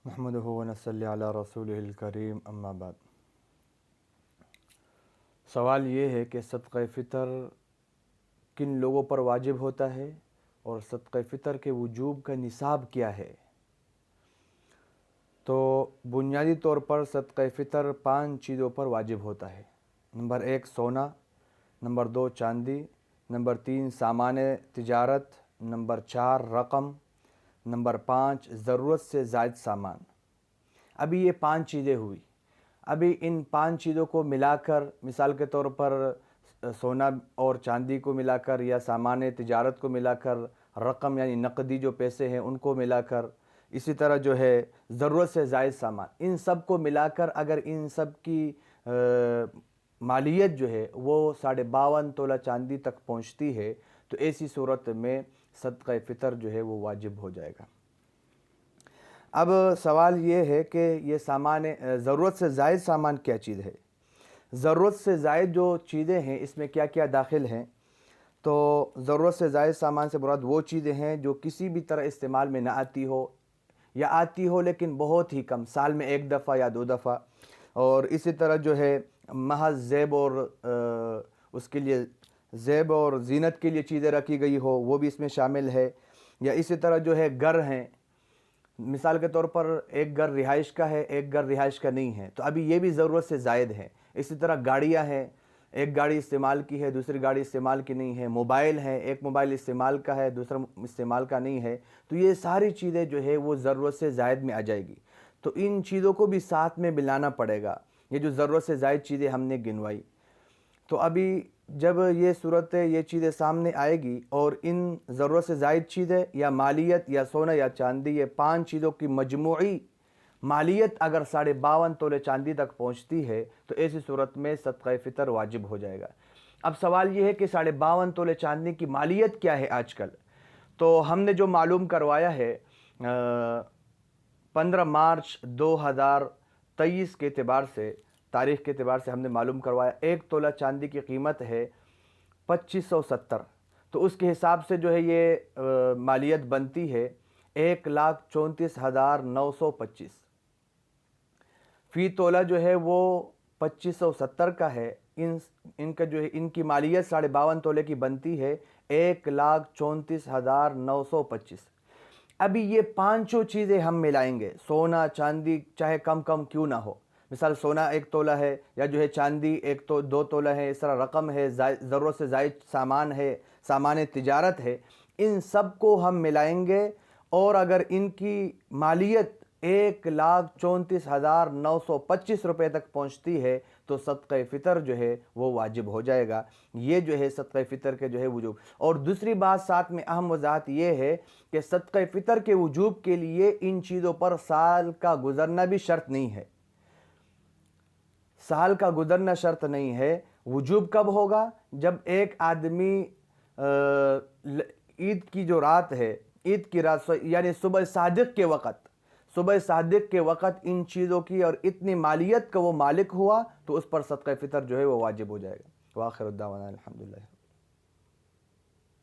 نحمدہ و نصلی علی رسولہ الکریم اما بعد۔ سوال یہ ہے کہ صدقہ فطر کن لوگوں پر واجب ہوتا ہے اور صدقہ فطر کے وجوب کا نصاب کیا ہے؟ تو بنیادی طور پر صدقہ فطر 5 چیزوں پر واجب ہوتا ہے۔ نمبر 1 سونا، نمبر 2 چاندی، نمبر 3 سامان تجارت، نمبر 4 رقم، نمبر 5 ضرورت سے زائد سامان۔ ابھی یہ 5 چیزیں ہوئی۔ ابھی ان 5 چیزوں کو ملا کر، مثال کے طور پر سونا اور چاندی کو ملا کر یا سامان تجارت کو ملا کر، رقم یعنی نقدی جو پیسے ہیں ان کو ملا کر، اسی طرح جو ہے ضرورت سے زائد سامان، ان سب کو ملا کر اگر ان سب کی مالیت جو ہے وہ 52.5 تولہ چاندی تک پہنچتی ہے تو ایسی صورت میں صدقہ فطر جو ہے وہ واجب ہو جائے گا۔ اب سوال یہ ہے کہ یہ سامان ضرورت سے زائد سامان کیا چیز ہے؟ ضرورت سے زائد جو چیزیں ہیں اس میں کیا کیا داخل ہیں؟ تو ضرورت سے زائد سامان سے مراد وہ چیزیں ہیں جو کسی بھی طرح استعمال میں نہ آتی ہو یا آتی ہو لیکن بہت ہی کم، سال میں 1 دفعہ یا 2 دفعہ، اور اسی طرح جو ہے محض زیب اور اس کے لیے زیب اور زینت کے لیے چیزیں رکھی گئی ہو وہ بھی اس میں شامل ہے، یا اسی طرح جو ہے گھر ہیں، مثال کے طور پر ایک گھر رہائش کا ہے ایک گھر رہائش کا نہیں ہے تو ابھی یہ بھی ضرورت سے زائد ہے۔ اسی طرح گاڑیاں ہیں، ایک گاڑی استعمال کی ہے دوسری گاڑی استعمال کی نہیں ہے، موبائل ہے، ایک موبائل استعمال کا ہے دوسرا استعمال کا نہیں ہے، تو یہ ساری چیزیں جو ہے وہ ضرورت سے زائد میں آ جائے گی۔ تو ان چیزوں کو بھی ساتھ میں ملانا پڑے گا، یہ جو ضرورت سے زائد چیزیں ہم نے گنوائی۔ تو ابھی جب یہ صورت یہ چیزیں سامنے آئے گی اور ان ضرورت سے زائد چیزیں یا مالیت یا سونا یا چاندی، یہ 5 چیزوں کی مجموعی مالیت اگر 52.5 تولے چاندی تک پہنچتی ہے تو ایسی صورت میں صدقہ فطر واجب ہو جائے گا۔ اب سوال یہ ہے کہ 52.5 تولے چاندی کی مالیت کیا ہے آج کل؟ تو ہم نے جو معلوم کروایا ہے 15 مارچ 2023 کے اعتبار سے، تاریخ کے اعتبار سے ہم نے معلوم کروایا 1 تولہ چاندی کی قیمت ہے 2570، تو اس کے حساب سے جو ہے یہ مالیت بنتی ہے 1,34,925 فی تولہ جو ہے وہ 2570 کا ہے، ان کا جو ہے ان کی مالیت 52.5 تولے کی بنتی ہے 1,34,925۔ ابھی یہ 5 چیزیں ہم ملائیں گے، سونا چاندی چاہے کم کیوں نہ ہو، مثال سونا 1 تولہ ہے یا جو ہے چاندی 2 تولہ ہے، اس طرح رقم ہے، ضرورت سے زائد سامان ہے، سامان تجارت ہے، ان سب کو ہم ملائیں گے اور اگر ان کی مالیت 1,34,925 روپے تک پہنچتی ہے تو صدقہ فطر جو ہے وہ واجب ہو جائے گا۔ یہ جو ہے صدقہ فطر کے جو ہے وجوب۔ اور دوسری بات ساتھ میں اہم وضاحت یہ ہے کہ صدقہ فطر کے وجوب کے لیے ان چیزوں پر سال کا گزرنا بھی شرط نہیں ہے، سال کا گزرنا شرط نہیں ہے۔ وجوب کب ہوگا؟ جب ایک آدمی عید کی جو رات ہے، عید کی رات یعنی صبح صادق کے وقت ان چیزوں کی اور اتنی مالیت کا وہ مالک ہوا تو اس پر صدقہ فطر جو ہے وہ واجب ہو جائے گا۔ وآخر الدعوانا الحمدللہ۔